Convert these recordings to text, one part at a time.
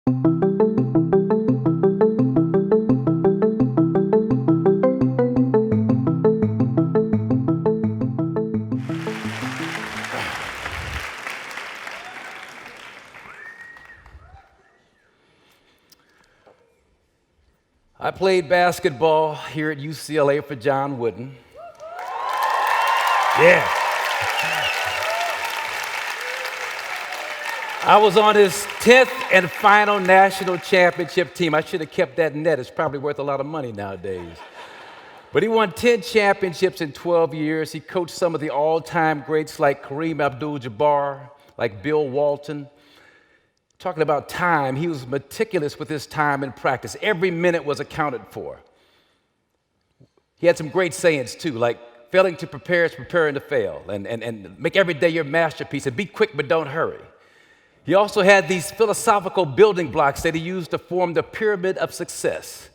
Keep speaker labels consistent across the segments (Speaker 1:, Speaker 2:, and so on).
Speaker 1: I played basketball here at UCLA for John Wooden. Yeah. I was on his 10th and final national championship team. I should have kept that net. It's probably worth a lot of money nowadays. But he won 10 championships in 12 years. He coached some of the all-time greats like Kareem Abdul-Jabbar, like Bill Walton. Talking about time, he was meticulous with his time in practice. Every minute was accounted for. He had some great sayings too, like failing to prepare is preparing to fail, and make every day your masterpiece, and be quick but don't hurry. He also had these philosophical building blocks that he used to form the pyramid of success.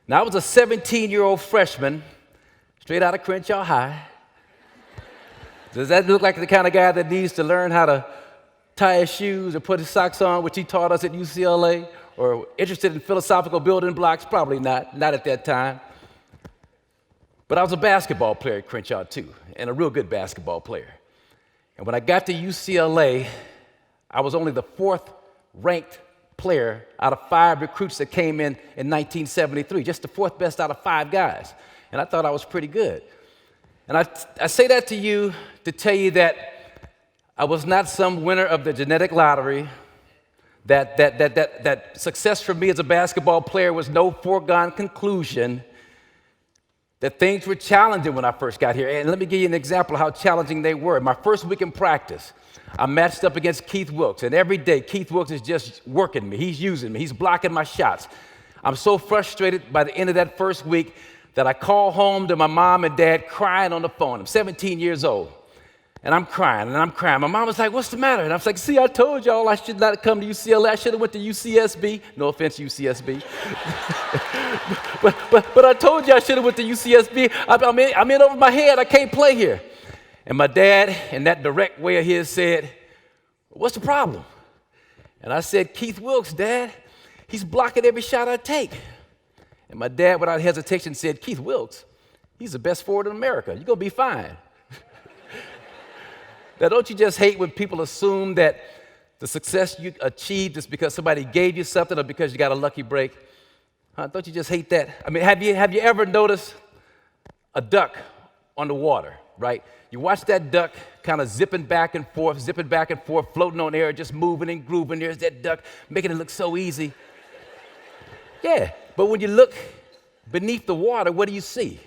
Speaker 1: Now, I was a 17-year-old freshman, straight out of Crenshaw High. Does that look like the kind of guy that needs to learn how to tie his shoes or put his socks on, which he taught us at UCLA, or interested in philosophical building blocks? Probably not at that time. But I was a basketball player at Crenshaw too, and a real good basketball player. And when I got to UCLA, I was only the 4th ranked player out of 5 recruits that came in 1973, just the 4th best out of 5 guys. And I thought I was pretty good. And I say that to you to tell you that I was not some winner of the genetic lottery, that success for me as a basketball player was no foregone conclusion, that things were challenging when I first got here. And let me give you an example of how challenging they were. My first week in practice, I matched up against Keith Wilkes, and every day Keith Wilkes is just working me. He's using me. He's blocking my shots. I'm so frustrated by the end of that first week that I call home to my mom and dad crying on the phone. I'm 17 years old. And I'm crying, and I'm crying. My mom was like, "What's the matter?" And I was like, "See, I told y'all I should not come to UCLA. I should have went to UCSB. No offense, UCSB. but I told you I should have went to UCSB. I'm in over my head. I can't play here." And my dad, in that direct way of his, said, "What's the problem?" And I said, "Keith Wilkes, Dad. He's blocking every shot I take." And my dad, without hesitation, said, "Keith Wilkes, he's the best forward in America. You're going to be fine." Now, don't you just hate when people assume that the success you achieved is because somebody gave you something or because you got a lucky break? Huh? Don't you just hate that? I mean, have you ever noticed a duck on the water, right? You watch that duck kind of zipping back and forth, floating on air, just moving and grooving. There's that duck, making it look so easy. Yeah, but when you look beneath the water, what do you see?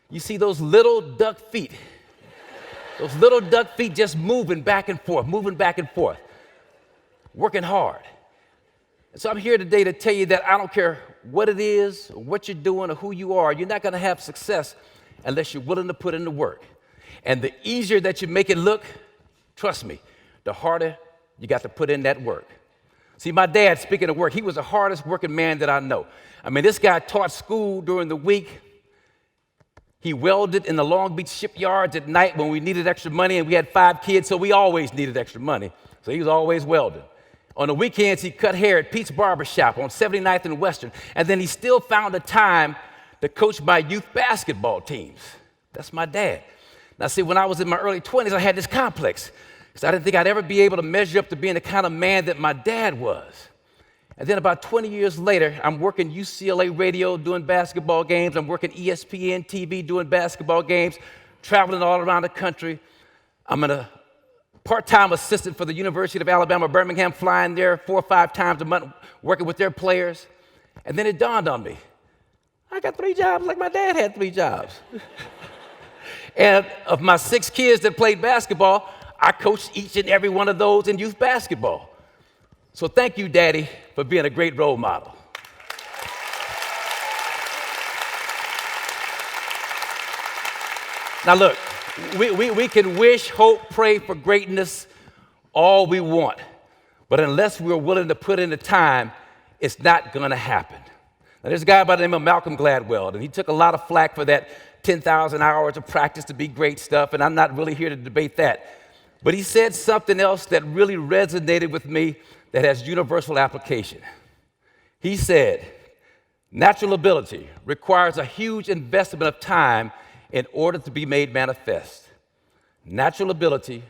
Speaker 1: You see those little duck feet. Those little duck feet just moving back and forth, working hard. And so I'm here today to tell you that I don't care what it is, or what you're doing, or who you are, you're not going to have success unless you're willing to put in the work. And the easier that you make it look, trust me, the harder you got to put in that work. See, my dad, speaking of work, he was the hardest working man that I know. I mean, this guy taught school during the week. He welded in the Long Beach shipyards at night when we needed extra money, and we had 5 kids, so we always needed extra money. So he was always welding. On the weekends, he cut hair at Pete's Barber Shop on 79th and Western, and then he still found the time to coach my youth basketball teams. That's my dad. Now, see, when I was in my early 20s, I had this complex because I didn't think I'd ever be able to measure up to being the kind of man that my dad was. And then about 20 years later, I'm working UCLA radio doing basketball games. I'm working ESPN TV doing basketball games, traveling all around the country. I'm a part-time assistant for the University of Alabama, Birmingham, flying there 4 or 5 times a month, working with their players. And then it dawned on me, I got 3 jobs like my dad had 3 jobs. And of my 6 kids that played basketball, I coached each and every one of those in youth basketball. So thank you, Daddy, for being a great role model. Now look, we can wish, hope, pray for greatness all we want, but unless we're willing to put in the time, it's not gonna happen. Now there's a guy by the name of Malcolm Gladwell, and he took a lot of flack for that 10,000 hours of practice to be great stuff, and I'm not really here to debate that. But he said something else that really resonated with me that has universal application. He said, natural ability requires a huge investment of time in order to be made manifest. Natural ability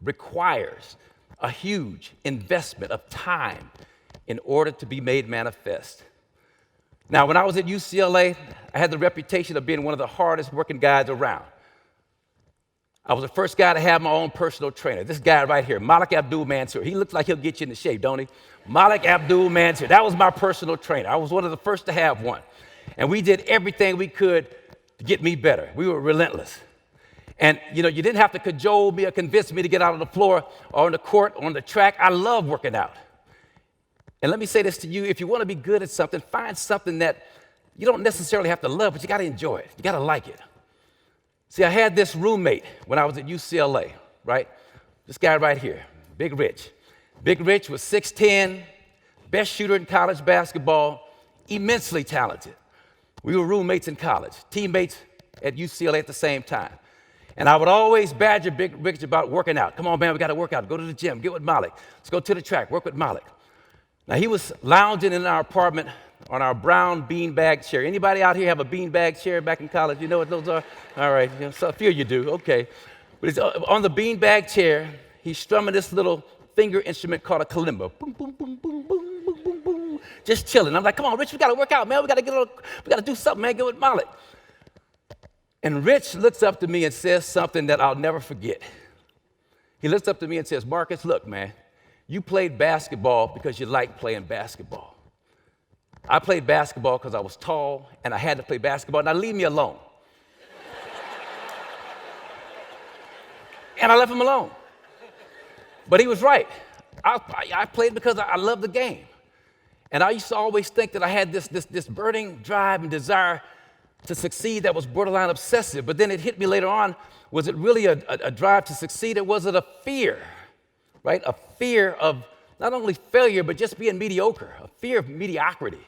Speaker 1: requires a huge investment of time in order to be made manifest. Now, when I was at UCLA, I had the reputation of being one of the hardest working guys around. I was the first guy to have my own personal trainer. This guy right here, Malik Abdul Mansur. He looks like he'll get you into shape, don't he? Malik Abdul Mansur. That was my personal trainer. I was one of the first to have one. And we did everything we could to get me better. We were relentless. And, you didn't have to cajole me or convince me to get out on the floor or on the court or on the track. I love working out. And let me say this to you. If you want to be good at something, find something that you don't necessarily have to love, but you got to enjoy it. You got to like it. See, I had this roommate when I was at UCLA, right? This guy right here, Big Rich. Big Rich was 6'10", best shooter in college basketball, immensely talented. We were roommates in college, teammates at UCLA at the same time. And I would always badger Big Rich about working out. Come on, man, we got to work out. Go to the gym, get with Malik. Let's go to the track, work with Malik. Now, he was lounging in our apartment on our brown beanbag chair. Anybody out here have a beanbag chair back in college? You know what those are? All right, so a few of you do, okay. But he's on the beanbag chair, he's strumming this little finger instrument called a kalimba. Boom, boom, boom, boom, boom, boom, boom, boom. Just chilling. I'm like, come on, Rich, we got to work out, man. We got to do something, man. Get with Malik. And Rich looks up to me and says something that I'll never forget. He looks up to me and says, Marques, look, man, you played basketball because you liked playing basketball. I played basketball because I was tall and I had to play basketball. Now leave me alone. And I left him alone. But he was right. I played because I loved the game. And I used to always think that I had this burning drive and desire to succeed that was borderline obsessive. But then it hit me later on, was it really a drive to succeed, or was it a fear, right? A fear of not only failure, but just being mediocre, a fear of mediocrity.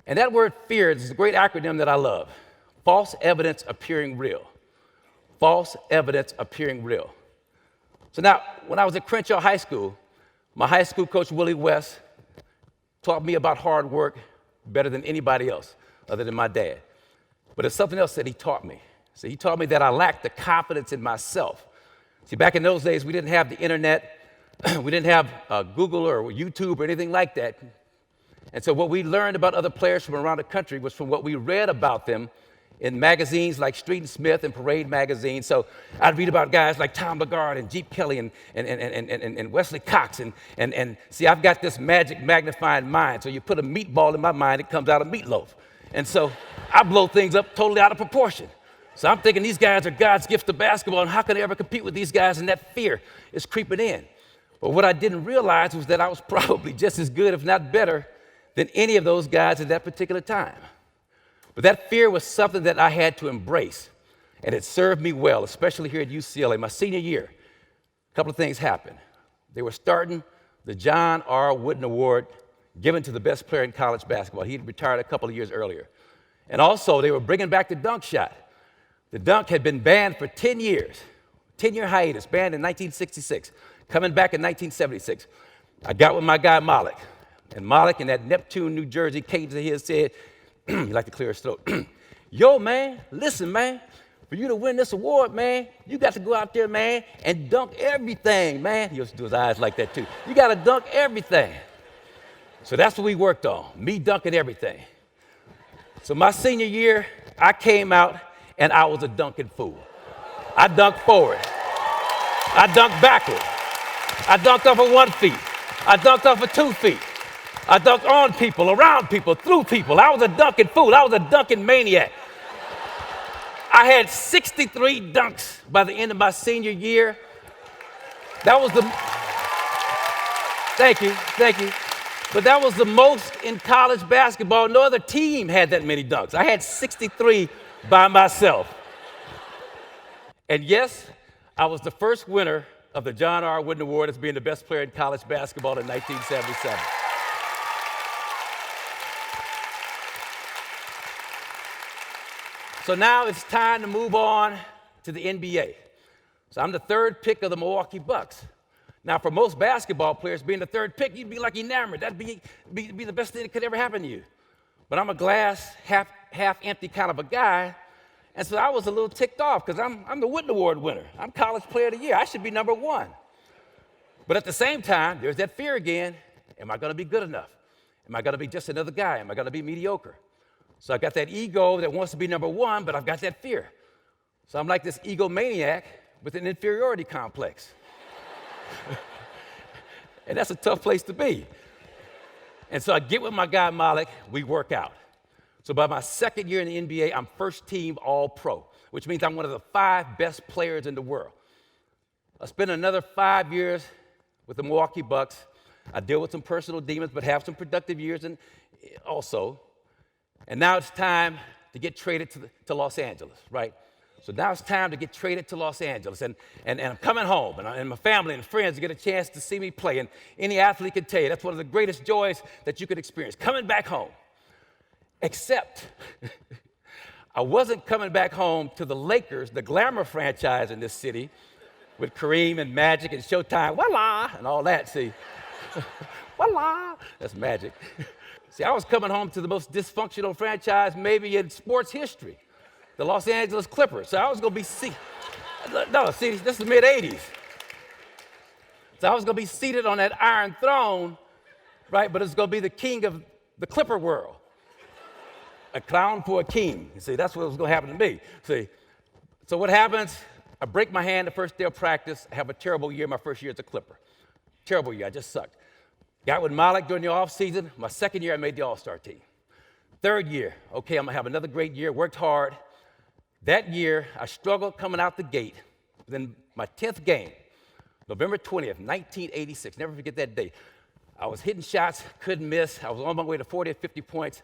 Speaker 1: And that word fear is a great acronym that I love. False evidence appearing real. False evidence appearing real. So now, when I was at Crenshaw High School, my high school coach, Willie West, taught me about hard work better than anybody else other than my dad. But there's something else that he taught me. So he taught me that I lacked the confidence in myself. See, back in those days, we didn't have the internet. We didn't have Google or YouTube or anything like that. And so what we learned about other players from around the country was from what we read about them in magazines like Street and Smith and Parade magazine. So I'd read about guys like Tom Lagarde and Jeep Kelly and Wesley Cox. And see, I've got this magic magnifying mind. So you put a meatball in my mind, it comes out a meatloaf. And so I blow things up totally out of proportion. So I'm thinking these guys are God's gift to basketball, and how can I ever compete with these guys? And that fear is creeping in. But what I didn't realize was that I was probably just as good, if not better, than any of those guys at that particular time. But that fear was something that I had to embrace, and it served me well, especially here at UCLA. My senior year, a couple of things happened. They were starting the John R. Wooden Award given to the best player in college basketball. He had retired a couple of years earlier. And also, they were bringing back the dunk shot. The dunk had been banned for 10 years, 10-year hiatus, banned in 1966, coming back in 1976. I got with my guy Malik. And Malik in that Neptune, New Jersey cadence of his said, he liked to clear his throat, yo, man, listen, man, for you to win this award, man, you got to go out there, man, and dunk everything, man. He used to do his eyes like that, too. You got to dunk everything. So that's what we worked on, me dunking everything. So my senior year, I came out, and I was a dunking fool. I dunked forward. I dunked backward. I dunked off of 1 feet. I dunked off of 2 feet. I dunked on people, around people, through people. I was a dunking fool. I was a dunking maniac. I had 63 dunks by the end of my senior year. That was thank you. But that was the most in college basketball. No other team had that many dunks. I had 63 by myself. And yes, I was the first winner of the John R. Wooden Award as being the best player in college basketball in 1977. So now it's time to move on to the NBA. So I'm the third pick of the Milwaukee Bucks. Now, for most basketball players, being the third pick, you'd be like enamored. That'd be the best thing that could ever happen to you. But I'm a glass half empty kind of a guy, and so I was a little ticked off because I'm the Wooden Award winner. I'm College Player of the Year. I should be number one. But at the same time, there's that fear again. Am I going to be good enough? Am I going to be just another guy? Am I going to be mediocre? So I got that ego that wants to be number one, but I've got that fear. So I'm like this egomaniac with an inferiority complex. And that's a tough place to be. And so I get with my guy, Malik, we work out. So by my second year in the NBA, I'm first team All-Pro, which means I'm one of the 5 best players in the world. I spent another 5 years with the Milwaukee Bucks. I deal with some personal demons, but have some productive years also. And now it's time to get traded to Los Angeles, right? So now it's time to get traded to Los Angeles. And I'm coming home, and my family and friends get a chance to see me play. And any athlete can tell you that's one of the greatest joys that you could experience, coming back home. Except I wasn't coming back home to the Lakers, the glamour franchise in this city, with Kareem and Magic and Showtime, voila, and all that, see. Voila, that's Magic. See, I was coming home to the most dysfunctional franchise maybe in sports history, the Los Angeles Clippers. So I was going to be this is the mid-'80s. So I was going to be seated on that iron throne, right? But it's going to be the king of the Clipper world. A crown for a king. You see, that's what was going to happen to me. See, so what happens? I break my hand the first day of practice. I have a terrible year my first year as a Clipper. Terrible year. I just sucked. Got with Malik during the offseason. My second year, I made the All-Star team. Third year, okay, I'm going to have another great year. Worked hard. That year, I struggled coming out the gate. Then my 10th game, November 20th, 1986. Never forget that day. I was hitting shots, couldn't miss. I was on my way to 40 or 50 points.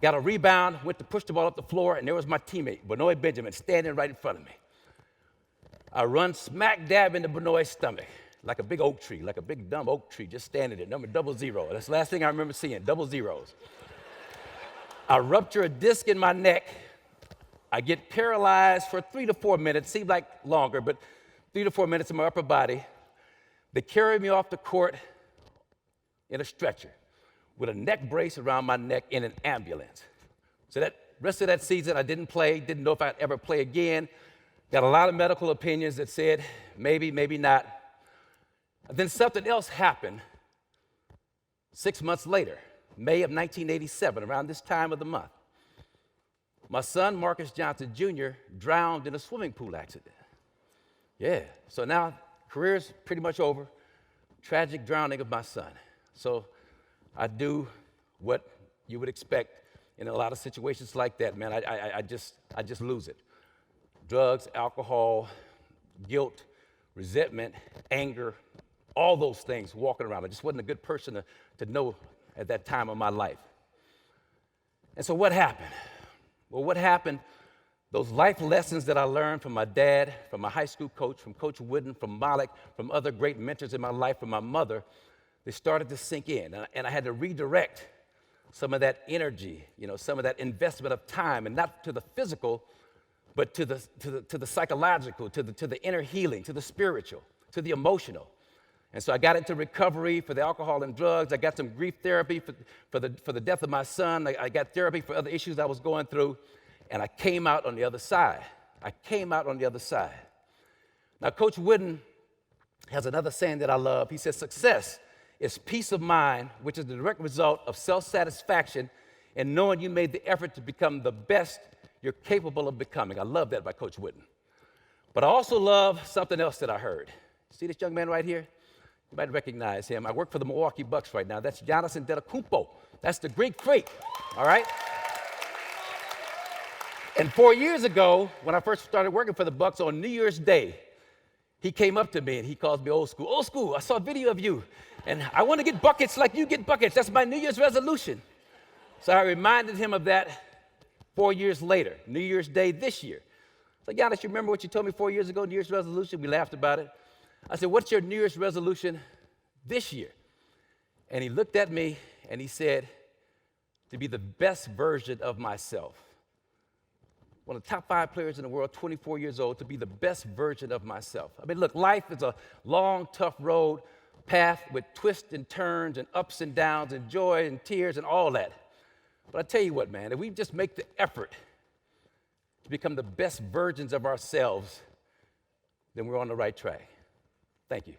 Speaker 1: Got a rebound, went to push the ball up the floor, and there was my teammate, Benoit Benjamin, standing right in front of me. I run smack dab into Benoit's stomach, like a big oak tree, like a big dumb oak tree, just standing there, number 00. That's the last thing I remember seeing, 00s. I rupture a disc in my neck. I get paralyzed for 3 to 4 minutes, seemed like longer, but 3 to 4 minutes in my upper body. They carry me off the court in a stretcher with a neck brace around my neck in an ambulance. So that rest of that season, I didn't play, didn't know if I'd ever play again. Got a lot of medical opinions that said maybe, maybe not. And then something else happened 6 months later, May of 1987, around this time of the month. My son, Marques Johnson Jr., drowned in a swimming pool accident. Yeah, so now career's pretty much over. Tragic drowning of my son. So I do what you would expect in a lot of situations like that, man. I just lose it. Drugs, alcohol, guilt, resentment, anger, all those things walking around. I just wasn't a good person to know at that time of my life. And so what happened? Well, what happened, those life lessons that I learned from my dad, from my high school coach, from Coach Wooden, from Malik, from other great mentors in my life, from my mother, they started to sink in. And I had to redirect some of that energy, some of that investment of time, and not to the physical, but to the psychological, to the inner healing, to the spiritual, to the emotional. And so I got into recovery for the alcohol and drugs. I got some grief therapy for the death of my son. I got therapy for other issues I was going through, and I came out on the other side. Now, Coach Wooden has another saying that I love. He says, success is peace of mind, which is the direct result of self-satisfaction and knowing you made the effort to become the best you're capable of becoming. I love that by Coach Wooden. But I also love something else that I heard. See this young man right here? You might recognize him. I work for the Milwaukee Bucks right now. That's Giannis Antetokounmpo. That's the Greek freak, all right? And 4 years ago, when I first started working for the Bucks on New Year's Day, he came up to me and he calls me old school. Old school, I saw a video of you, and I want to get buckets like you get buckets. That's my New Year's resolution. So I reminded him of that 4 years later, New Year's Day this year. So, Giannis, you remember what you told me 4 years ago, New Year's resolution? We laughed about it. I said, what's your New Year's resolution this year? And he looked at me and he said, to be the best version of myself. One of the top 5 players in the world, 24 years old, to be the best version of myself. I mean, look, life is a long, tough road, path with twists and turns and ups and downs and joy and tears and all that. But I tell you what, man, if we just make the effort to become the best versions of ourselves, then we're on the right track. Thank you.